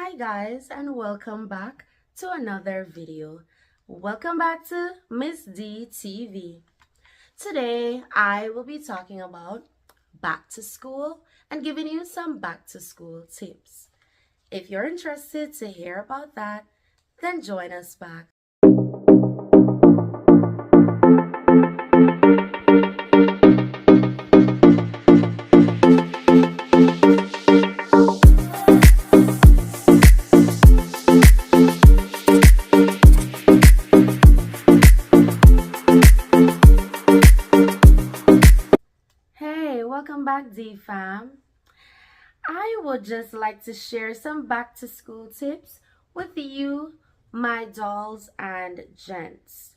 Hi guys, and welcome back to another video. Welcome back to Miss D TV. Today I will be talking about back to school and giving you some back to school tips. If you're interested to hear about that, then join us back. Hey, welcome back, D fam. I would just like to share some back to school tips with you, my dolls and gents.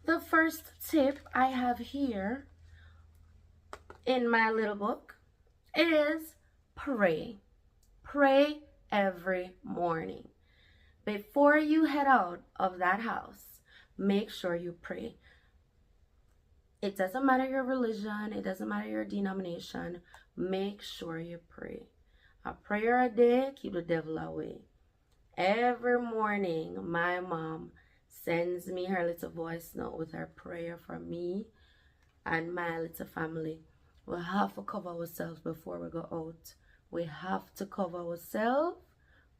The first tip I have here in my little book is pray. Pray every morning. Before you head out of that house, make sure you pray. It doesn't matter your religion, it doesn't matter your denomination. Make sure you pray. A prayer a day keep the devil away. Every morning, my mom sends me her little voice note with her prayer for me and my little family. We have to cover ourselves before we go out. We have to cover ourselves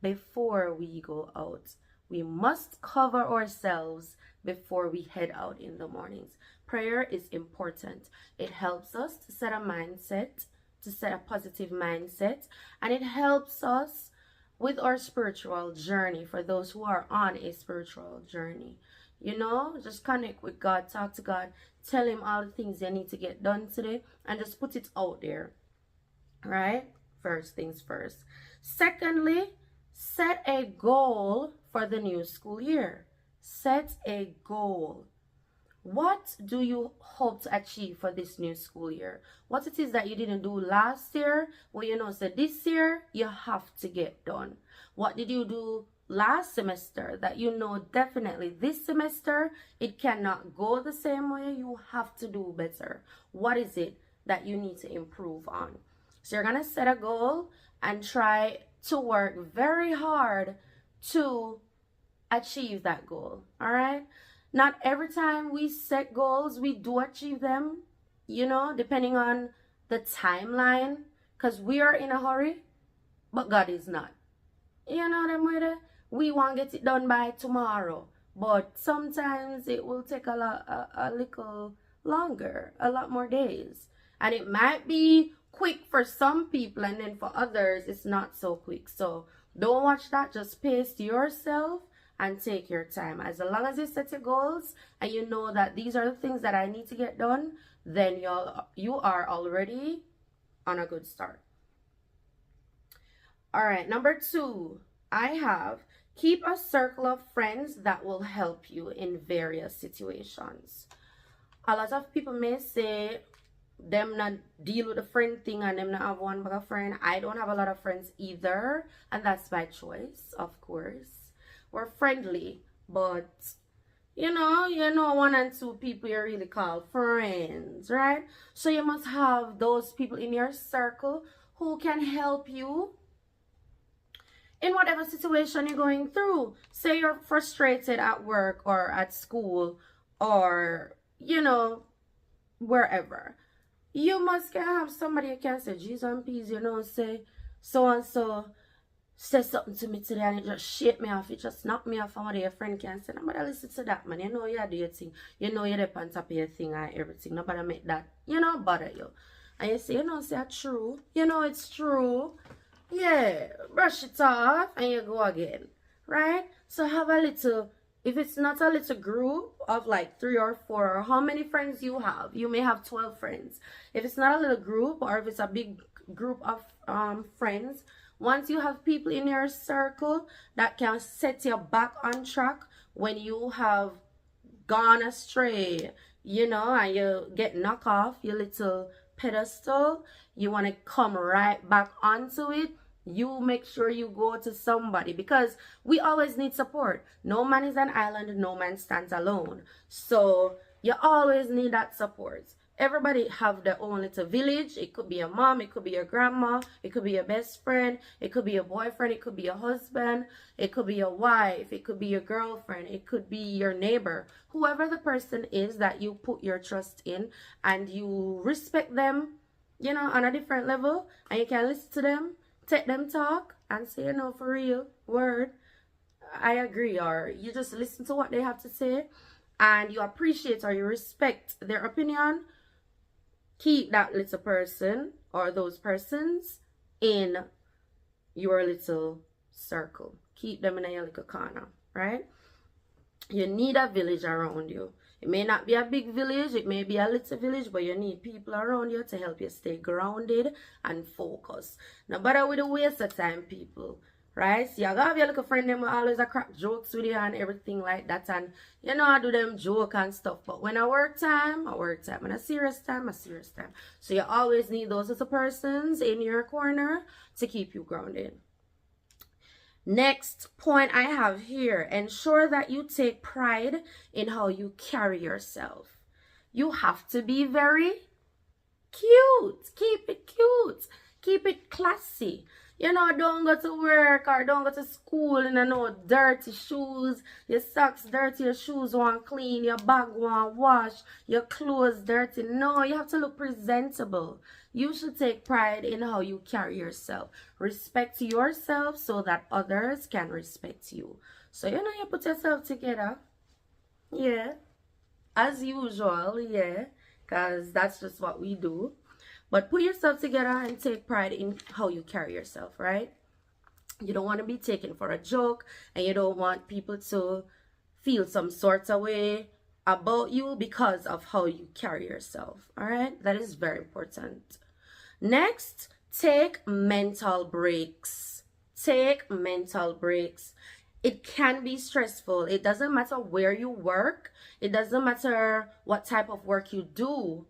before we go out. We must cover ourselves before we head out in the mornings. Prayer is important. It helps us to set a mindset, to set a positive mindset, and it helps us with our spiritual journey for those who are on a spiritual journey. You know, just connect with God, talk to God, tell him all the things you need to get done today, and just put it out there. Right? First things first. Secondly, set a goal for the new school year. Set a goal. What do you hope to achieve for this new school year? What it is that you didn't do last year, well, you know, so this year you have to get done. What did you do last semester that you know definitely this semester it cannot go the same way? You have to do better. What is it that you need to improve on? So you're gonna set a goal and try to work very hard to achieve that goal. All right, not every time we set goals we do achieve them, you know, depending on the timeline, because we are in a hurry but God is not. You know them with it? We want to get it done by tomorrow, but sometimes it will take a little longer, a lot more days, and it might be quick for some people and then for others it's not so quick. So don't watch that, just pace yourself and take your time. As long as you set your goals and you know that these are the things that I need to get done, then you are already on a good start. All right, number 2, I have keep a circle of friends that will help you in various situations. A lot of people may say them not deal with the friend thing and them not have one bag of friend. I don't have a lot of friends either, and that's by choice, of course. We're friendly, but you know, 1 and 2 people you really call friends, right? So you must have those people in your circle who can help you in whatever situation you're going through. Say you're frustrated at work or at school or, you know, wherever. You must have somebody you can say, Jesus and peace, you know, say so and so say something to me today and it just shake me off, it just knock me off, and what your friend can say, nobody listen to that, man. You know you do your thing, you know you're on top of your thing and everything. Nobody make that, you know, bother you. And you say, you know, say true, you know it's true. Yeah, brush it off and you go again, right? So have a little, if it's not a little group of like 3 or 4 or how many friends you have, you may have 12 friends. If it's not a little group or if it's a big group of friends, once you have people in your circle that can set you back on track when you have gone astray, you know, and you get knocked off your little pedestal, you want to come right back onto it, you make sure you go to somebody, because we always need support. No man is an island, no man stands alone. So you always need that support. everybody have their own little village. It could be your mom, it could be your grandma, it could be your best friend, it could be your boyfriend, it could be your husband, it could be your wife, it could be your girlfriend, it could be your neighbor. Whoever the person is that you put your trust in and you respect them, you know, on a different level, and you can listen to them, take them talk, and say, you know, for real, word, I agree, or you just listen to what they have to say and you appreciate or you respect their opinion. Keep that little person or those persons in your little circle. Keep them in your little corner, right? You need a village around you. It may not be a big village, it may be a little village, but you need people around you to help you stay grounded and focused. No bother with the waste of time, people. Right? So you gotta have your little friend them always a crack jokes with you and everything like that. And you know, I do them joke and stuff. But when I work time, I work time. When I serious time, I serious time. So you always need those little persons in your corner to keep you grounded. Next point I have here, ensure that you take pride in how you carry yourself. You have to be very cute. Keep it cute. Keep it classy. You know, don't go to work or don't go to school in no dirty shoes. Your socks dirty, your shoes want clean, your bag want wash, your clothes dirty. No, you have to look presentable. You should take pride in how you carry yourself. Respect yourself so that others can respect you. So, you know, you put yourself together. Yeah. As usual, yeah. Because that's just what we do. But put yourself together and take pride in how you carry yourself, right? You don't want to be taken for a joke, and you don't want people to feel some sort of way about you because of how you carry yourself, all right? That is very important. Next, take mental breaks. Take mental breaks. It can be stressful. It doesn't matter where you work. It doesn't matter what type of work you do.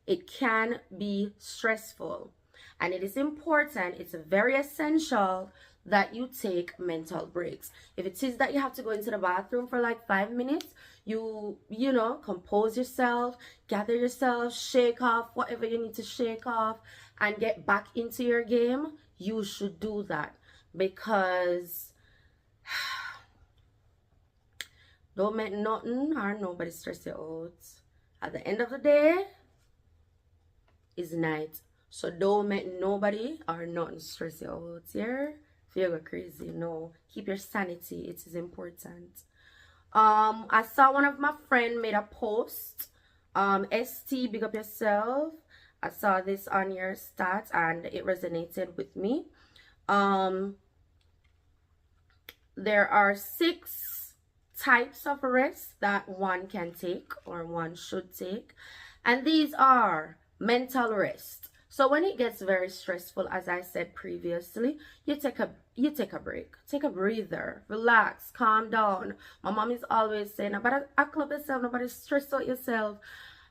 It can be stressful, and it is important, it's very essential that you take mental breaks. If it is that you have to go into the bathroom for like 5 minutes, you know, compose yourself, gather yourself, shake off whatever you need to shake off and get back into your game, you should do that, because don't make nothing or nobody stress you out. At the end of the day, is night. So don't make nobody or nothing stress you out here. If you go crazy, no. Keep your sanity. It is important. I saw one of my friend made a post. ST, big up yourself. I saw this on your stats and it resonated with me. There are 6 types of rest that one can take or one should take. And these are mental rest. So when it gets very stressful, as I said previously, you take a break, take a breather, relax, calm down. My mom is always saying, nobody act up yourself, nobody stress out yourself,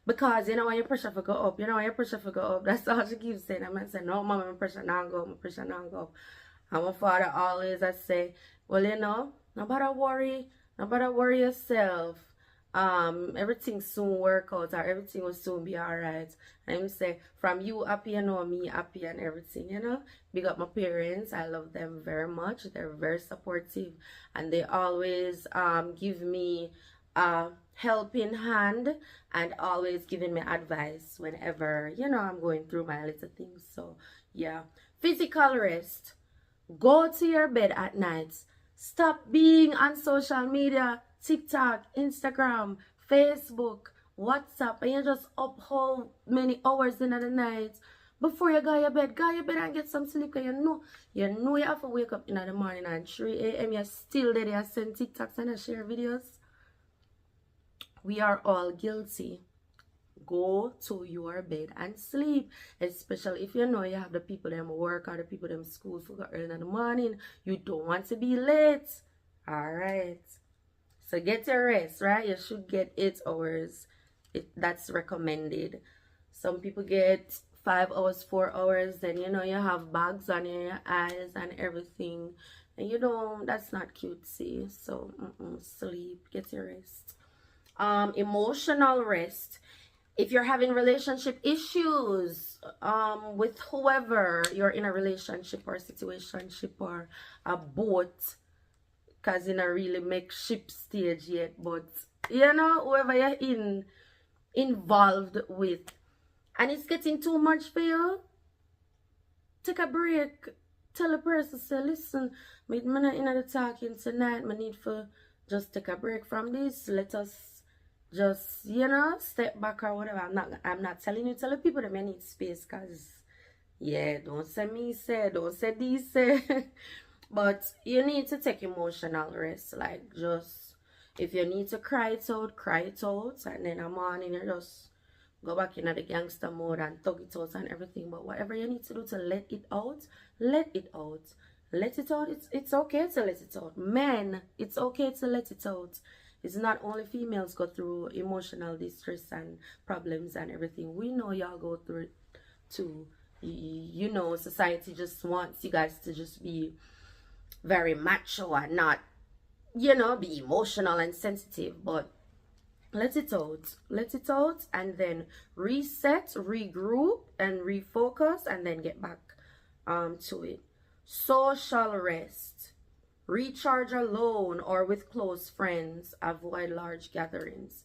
because you know when your pressure will go up, you know when your pressure will go up. That's all she keeps saying. I'm saying, no, mom, my pressure now go up, my pressure now go up. And my father always I say, well, you know, nobody worry yourself. Everything soon work out, or everything will soon be alright. And him say, from you happy, you know, me happy and everything, you know. Big up my parents, I love them very much. They're very supportive and they always give me a helping hand and always giving me advice whenever, you know, I'm going through my little things. So yeah, physical rest. Go to your bed at night. Stop being on social media, TikTok, Instagram, Facebook, WhatsApp, and you just up how many hours in the night before you go your bed and get some sleep. Because you know you have to wake up in the morning at 3 a.m. You're still there, you send TikToks and share videos. We are all guilty. Go to your bed and sleep, especially if you know you have the people them work or the people them school for early in the morning. You don't want to be late. All right, so get your rest, right? You should get 8 hours. That's recommended. Some people get 5 hours, 4 hours, then you know you have bags on your eyes and everything, and you don't, that's not cutesy. So sleep, get your rest. Emotional rest. If you're having relationship issues with whoever you're in a relationship or situationship or a boat, because you don't really make ship stage yet, but you know, whoever you're involved with, and it's getting too much for you, take a break. Tell a person, say, listen, I'm not in the talking tonight. I need to just take a break from this. Let us just, you know, step back or whatever. I'm not telling you, tell the people that I need space, because yeah, don't say me say, don't say these say. But you need to take emotional rest. Like, just, if you need to cry it out, cry it out. And then a morning you just go back in the gangster mode and tug it out and everything. But whatever you need to do to let it out, let it out. Let it out. It's okay to let it out. Men, it's okay to let it out. It's not only females go through emotional distress and problems and everything. We know y'all go through it too. You know, society just wants you guys to just be very macho and not, you know, be emotional and sensitive. But let it out, and then reset, regroup, and refocus, and then get back to it. Social rest. Recharge alone or with close friends. Avoid large gatherings.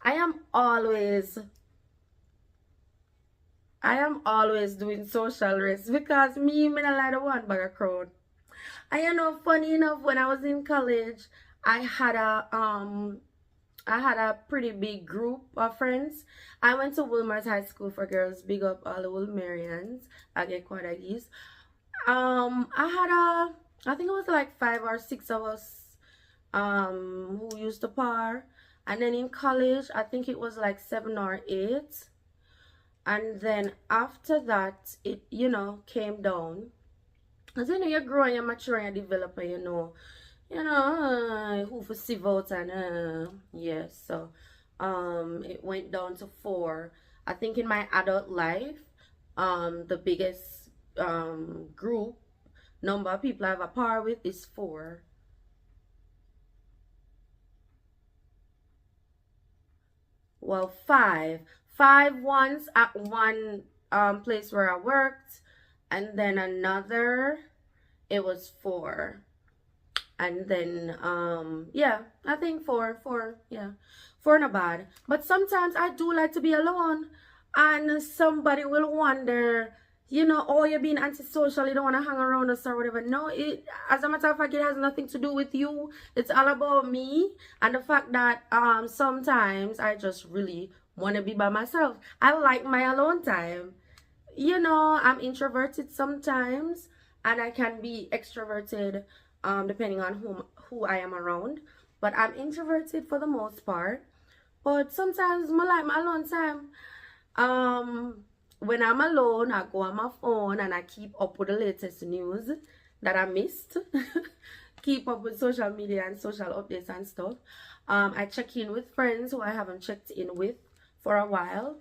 I am always doing social rest, because me don't like the one bag of crowd. And you know, funny enough, when I was in college, I had a pretty big group of friends. I went to Wilmers High School for Girls. Big up all the Wilmerians. I get quite a geese. I think it was like 5 or 6 of us who used to par. And then in college, I think it was like 7 or 8. And then after that, it, you know, came down. Because, you know, you're growing, you're maturing, you're developing, who for see vote, and yes, so it went down to 4. I think in my adult life, the biggest group number of people I have a par with is 4. Well, 5 once at one place where I worked, and then another, it was 4. And then yeah, I think 4, yeah, 4 not bad. But sometimes I do like to be alone, and somebody will wonder, you know, oh, you're being antisocial, you don't want to hang around us or whatever. No, it, as a matter of fact, it has nothing to do with you. It's all about me, and the fact that sometimes I just really want to be by myself. I like my alone time. You know, I'm introverted sometimes, and I can be extroverted depending on who I am around. But I'm introverted for the most part. But sometimes I like my alone time. When I'm alone, I go on my phone and I keep up with the latest news that I missed. Keep up with social media and social updates and stuff. I check in with friends who I haven't checked in with for a while.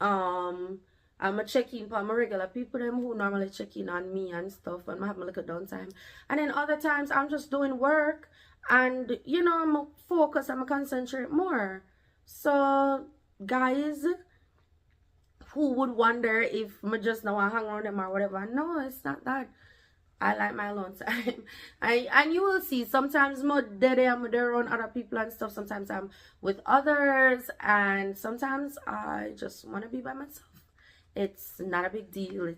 I'm a check in for my regular people them who normally check in on me and stuff, and I have my little downtime. And then other times I'm just doing work, and you know, I'm focus, I'm concentrate more. So guys who would wonder if I just now hang around them or whatever, no, it's not that. I like my alone time. And you will see sometimes more dead I'm around other people and stuff. Sometimes I'm with others, and sometimes I just want to be by myself. It's not a big deal.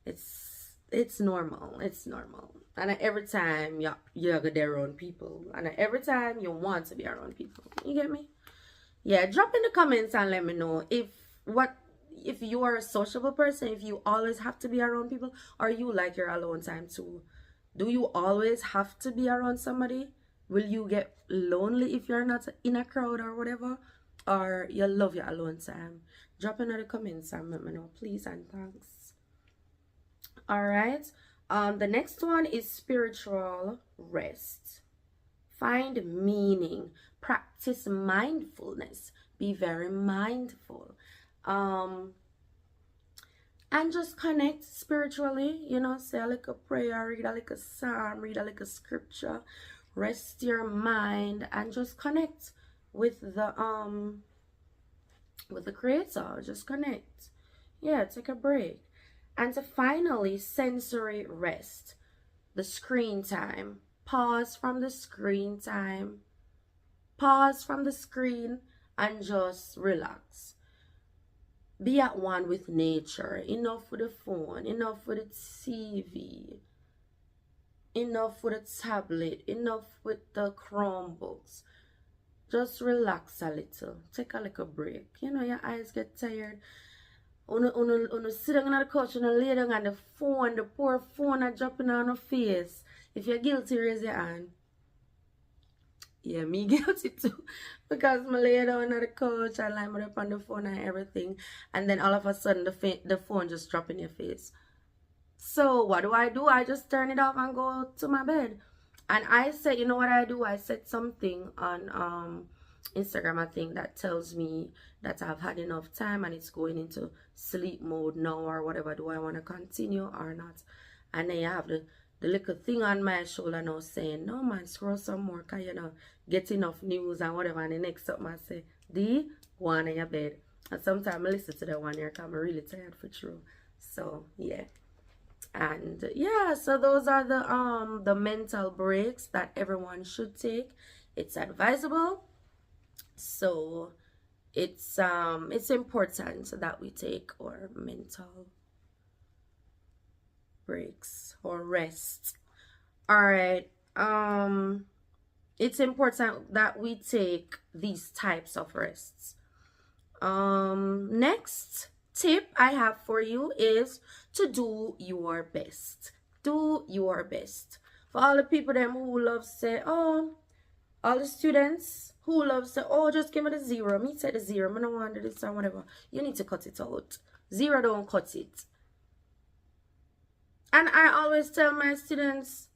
It's normal. It's normal. And every time you're there around people, and every time you want to be around people. You get me? Yeah, drop in the comments and let me know if you are a sociable person, if you always have to be around people, or you like your alone time too. Do you always have to be around somebody? Will you get lonely if you're not in a crowd or whatever? Or you love your alone time? Drop in the comments and let me know, please and thanks. All right. The next one is spiritual rest. Find meaning. Practice mindfulness. Be very mindful. And just connect spiritually, you know, say like a prayer, read like a psalm, read like a scripture, rest your mind, and just connect with the with the creator. Just connect. Yeah, take a break. And to finally, sensory rest. The screen time. Pause from the screen time. Pause from the screen and just relax. Be at one with nature. Enough with the phone, enough with the TV, enough with the tablet, enough with the Chromebooks. Just relax a little. Take a little break. You know, your eyes get tired. Uno sit down on the couch and lay down on the phone, the poor phone are dropping on your face. If you're guilty, raise your hand. Yeah, me guilty too. Because I lay down on the couch and lie up on the phone and everything. And then all of a sudden the phone just drop in your face. So what do? I just turn it off and go to my bed. And I said, you know what I do? I said something on Instagram, I think, that tells me that I've had enough time and it's going into sleep mode now or whatever. Do I want to continue or not? And then you have the little thing on my shoulder now saying, no man, scroll some more, because you know, get enough news and whatever. And the next something I say, D, go on in your bed. And sometimes I listen to that one here because I'm really tired for true. So yeah. And yeah, so those are the mental breaks that everyone should take. It's advisable. So it's important that we take our mental breaks or rest. All right. It's important that we take these types of rests. Next tip I have for you is to do your best. Do your best. For all the people them who love say, oh, all the students who love say, oh, just give me the zero. Me say the zero. I don't want to do this or whatever. You need to cut it out. Zero don't cut it. And I always tell my students,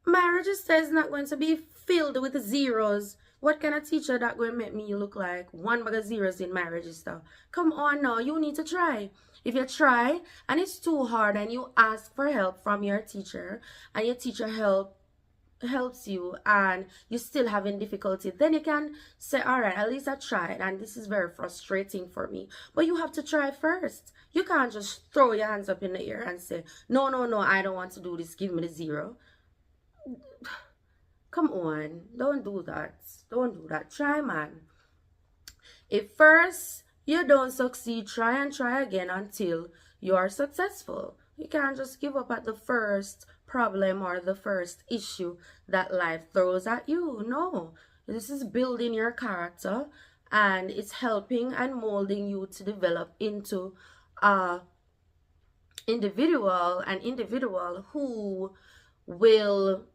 my register is not going to be filled with zeros. What kind of teacher that going to make me look like one bag of zeros in my register? Come on now, you need to try. If you try and it's too hard and you ask for help from your teacher and your teacher helps you and you're still having difficulty, then you can say, all right, at least I tried and this is very frustrating for me. But you have to try first. You can't just throw your hands up in the air and say, no, I don't want to do this, give me the zero. Come on, don't do that. Don't do that. Try, man. If first you don't succeed, try and try again until you are successful. You can't just give up at the first problem or the first issue that life throws at you. No, this is building your character and it's helping and molding you to develop into an individual who will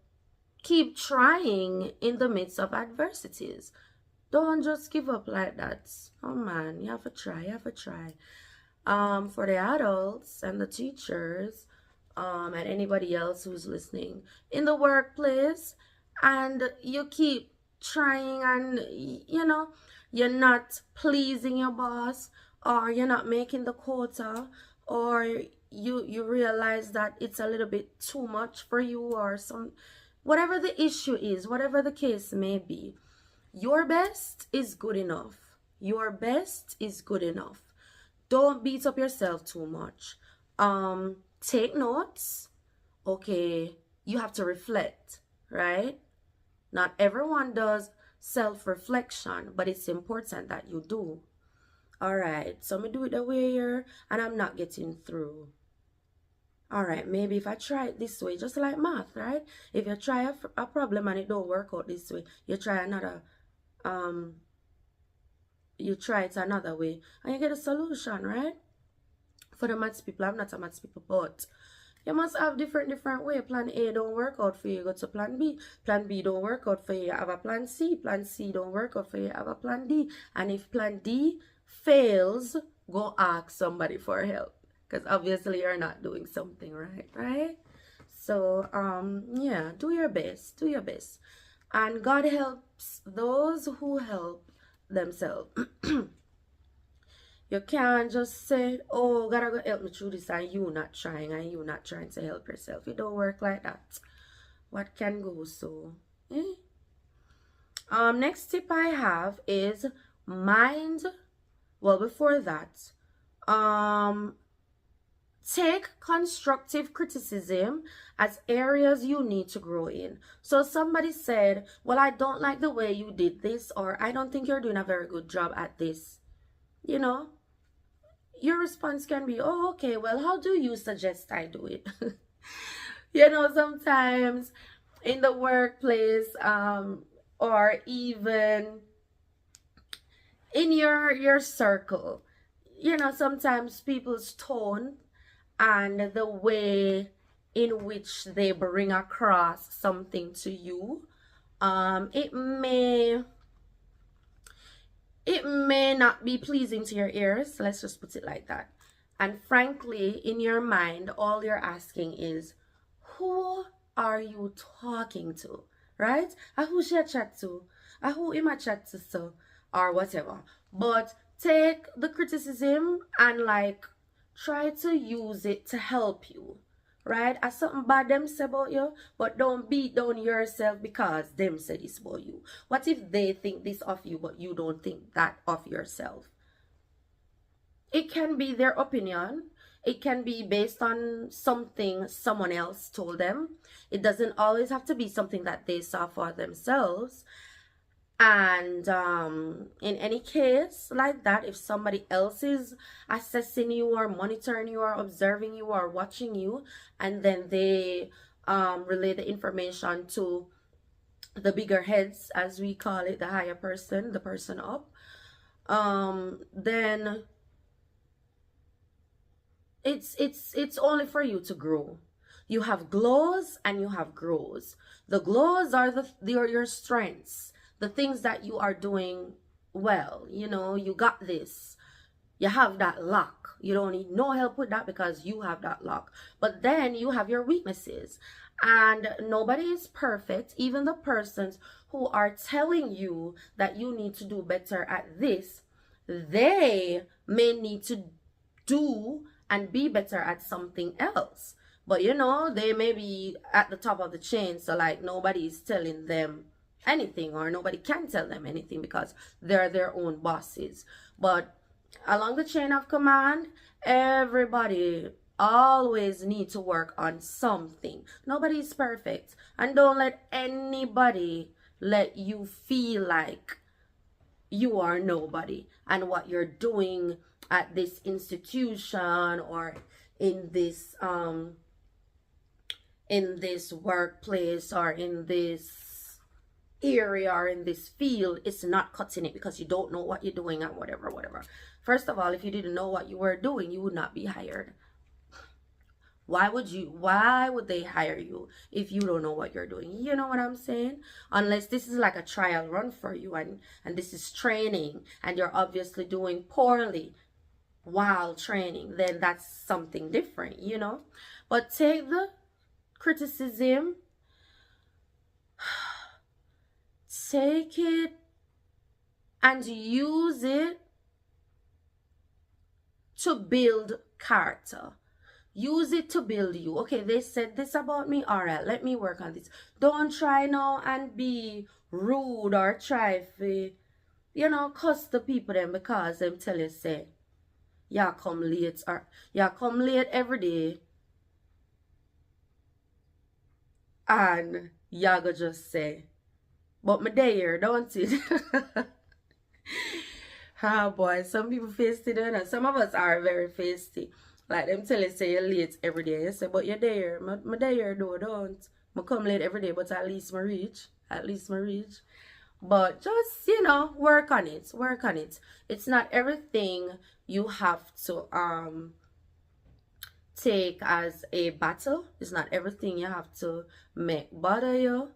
keep trying in the midst of adversities. Don't just give up like that. Oh man, you have to try, for the adults and the teachers, and anybody else who's listening in the workplace, and you keep trying and you know, you're not pleasing your boss or you're not making the quota, or you realize that it's a little bit too much for you, or whatever the issue is, whatever the case may be, your best is good enough. Your best is good enough. Don't beat up yourself too much. Take notes. Okay, you have to reflect, right? Not everyone does self-reflection, but it's important that you do. All right, so me do it the way here, and I'm not getting through. All right, maybe if I try it this way, just like math, right? If you try a problem and it don't work out this way, you try another, you try it another way, and you get a solution, right? For the maths people, I'm not a maths people, but you must have different way. Plan A don't work out for you, go to plan B. Plan B don't work out for you, have a plan C. Plan C don't work out for you, have a plan D. And if plan D fails, go ask somebody for help. Because obviously you're not doing something right? So, yeah, do your best. Do your best. And God helps those who help themselves. You can't just say, oh, God go help me through this, and you not trying to help yourself. It don't work like that. What can go so? Next tip I have is mind Well, before that, um, take constructive criticism as areas you need to grow in. So somebody said, well, I don't like the way you did this, or I don't think you're doing a very good job at this. You know, your response can be, oh, okay, well, how do you suggest I do it? You know, sometimes in the workplace, or even in your circle, you know, sometimes people's tone and the way in which they bring across something to you, it may not be pleasing to your ears. Let's just put it like that. And frankly, in your mind, all you're asking is, who are you talking to? Right? Who should I chat to? Who am I chat to? So, or whatever. But take the criticism and like try to use it to help you. Right? As something bad them say about you, but don't beat down yourself because them say this about you. What if they think this of you, but you don't think that of yourself? It can be their opinion. It can be based on something someone else told them. It doesn't always have to be something that they saw for themselves. And in any case like that, if somebody else is assessing you or monitoring you or observing you or watching you, and then they relay the information to the bigger heads, as we call it, the higher person, the person up, then it's only for you to grow. You have glows and you have grows. The glows are your strengths, the things that you are doing well. You know, you got this. You have that lock. You don't need no help with that because you have that lock. But then you have your weaknesses. And nobody is perfect. Even the persons who are telling you that you need to do better at this, they may need to do and be better at something else. But you know, they may be at the top of the chain, so like nobody is telling them anything, or nobody can tell them anything because they're their own bosses. But along the chain of command, everybody always need to work on something. Nobody is perfect, and don't let anybody let you feel like you are nobody and what you're doing at this institution or in this workplace or in this area or in this field is not cutting it because you don't know what you're doing and whatever. First of all, if you didn't know what you were doing, you would not be hired. Why would they hire you if you don't know what you're doing? You know what I'm saying? Unless this is like a trial run for you and this is training and you're obviously doing poorly while training, then that's something different, you know? But take the criticism, take it and use it to build character. Use it to build you. Okay, they said this about me. All right, let me work on this. Don't try now and be rude or try to, you know, cuss the people them because them tell you say, yeah, come late or yeah, come late every day. And y'all go just say, but me there, don't it? Ah, boy, some people feisty, don't know. Some of us are very feisty. Like them tell you say you're late every day. You say, but you're there. Me there though, don't. Me come late every day, but at least me reach. At least me reach. But just, you know, work on it. Work on it. It's not everything you have to take as a battle. It's not everything you have to make bother you.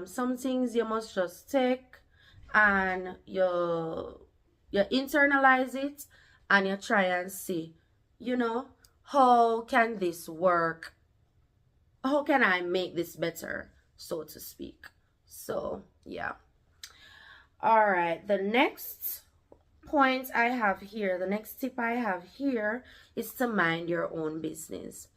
Some things you must just take and you internalize it and you try and see, you know, how can this work? How can I make this better, so to speak? So, yeah. All right, the next point I have here, the next tip I have here is to mind your own business.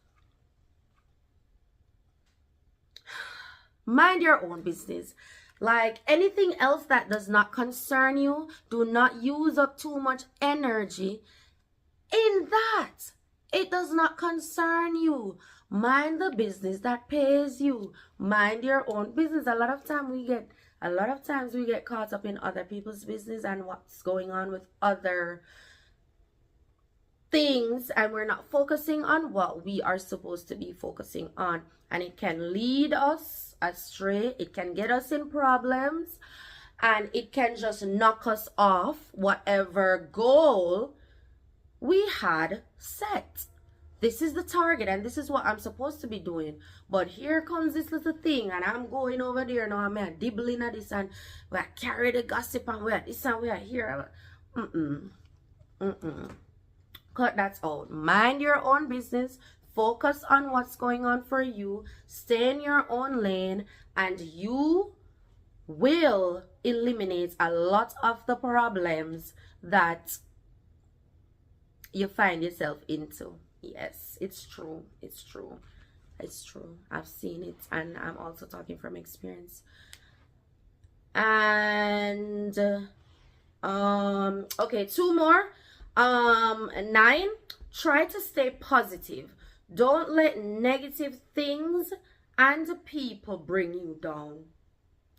Mind your own business. Like anything else that does not concern you, do not use up too much energy in that. It does not concern you. Mind the business that pays you. Mind your own business. A lot of times we get caught up in other people's business and what's going on with other things, and we're not focusing on what we are supposed to be focusing on, and it can lead us astray. It can get us in problems, and it can just knock us off whatever goal we had set. This is the target and this is what I'm supposed to be doing, but here comes this little thing and I'm going over there now. I'm dibbling at this and we carry the gossip and we are this and we are here. Cut that out. Mind your own business. Focus on what's going on for you. Stay in your own lane, and you will eliminate a lot of the problems that you find yourself into. Yes, it's true. It's true. It's true. I've seen it, and I'm also talking from experience. And okay, two more. 9, try to stay positive. Don't let negative things and people bring you down,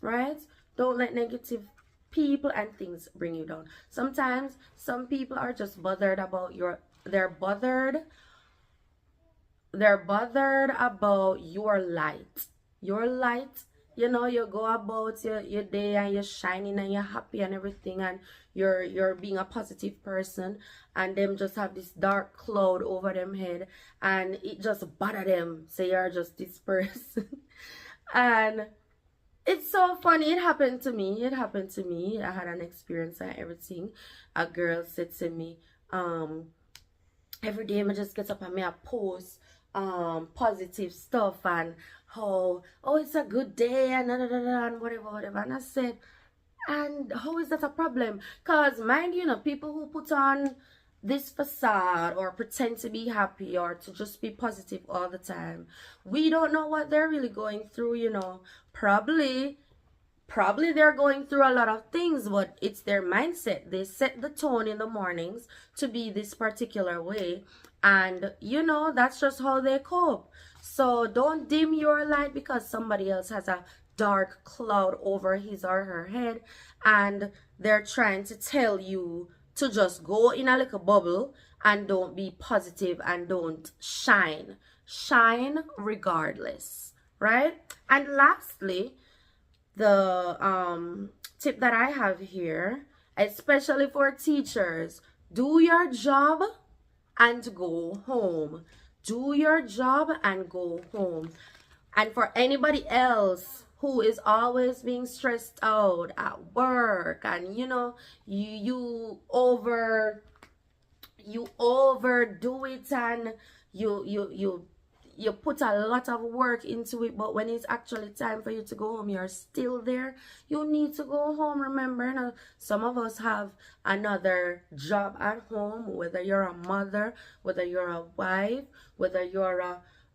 right? Don't let negative people and things bring you down. Sometimes some people are just bothered about they're bothered about your light. Your light, you know, you go about your day and you're shining and you're happy and everything, and you're being a positive person, and them just have this dark cloud over them head and it just bother them. Say you're just this person. And it's so funny. It happened to me. I had an experience and everything. A girl said to me, every day I just get up and I post positive stuff and how, oh, it's a good day and and whatever. And I said, and how is that a problem? Because mind you, people who put on this facade or pretend to be happy or to just be positive all the time, we don't know what they're really going through. Probably they're going through a lot of things, but it's their mindset. They set the tone in the mornings to be this particular way, and that's just how they cope. So don't dim your light because somebody else has a dark cloud over his or her head and they're trying to tell you to just go in a little bubble and don't be positive and don't shine regardless, right? And lastly, the tip that I have here, especially for teachers: do your job and go home. Do your job and go home. And for anybody else who is always being stressed out at work, and you overdo it, and you put a lot of work into it, but when it's actually time for you to go home, you're still there. You need to go home. Remember, some of us have another job at home, whether you're a mother, whether you're a wife, whether you're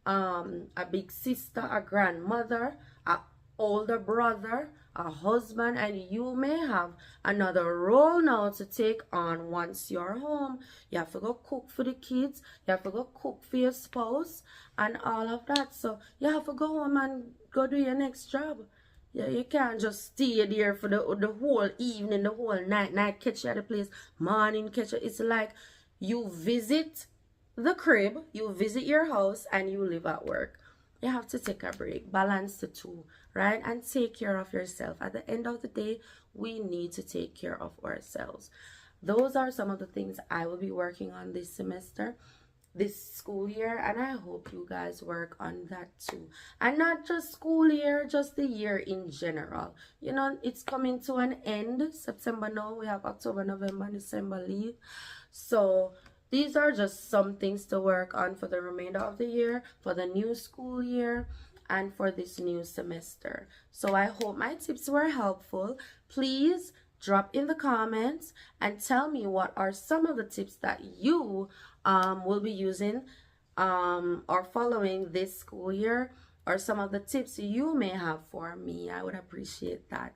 a big sister, a grandmother, a older brother, a husband, and you may have another role now to take on once you're home. You have to go cook for the kids, you have to go cook for your spouse and all of that. So you have to go home and go do your next job. Yeah, you can't just stay there for the whole evening, the whole night catch you at the place, morning catch you. It's like you visit the crib, you visit your house, and you live at work. You have to take a break, balance the two, right? And take care of yourself. At the end of the day, we need to take care of ourselves. Those are some of the things I will be working on this semester, this school year, and I hope you guys work on that too. And not just school year, just the year in general. It's coming to an end. September now, we have October, November, December leave. So these are just some things to work on for the remainder of the year, for the new school year, and for this new semester. So I hope my tips were helpful. Please drop in the comments and tell me what are some of the tips that you will be using or following this school year, or some of the tips you may have for me. I would appreciate that.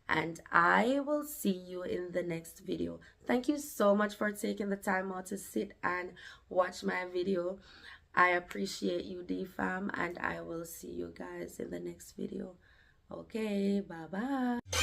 And I will see you in the next video. Thank you so much for taking the time out to sit and watch my video. I appreciate you, DFAM, and I will see you guys in the next video. Okay, bye bye.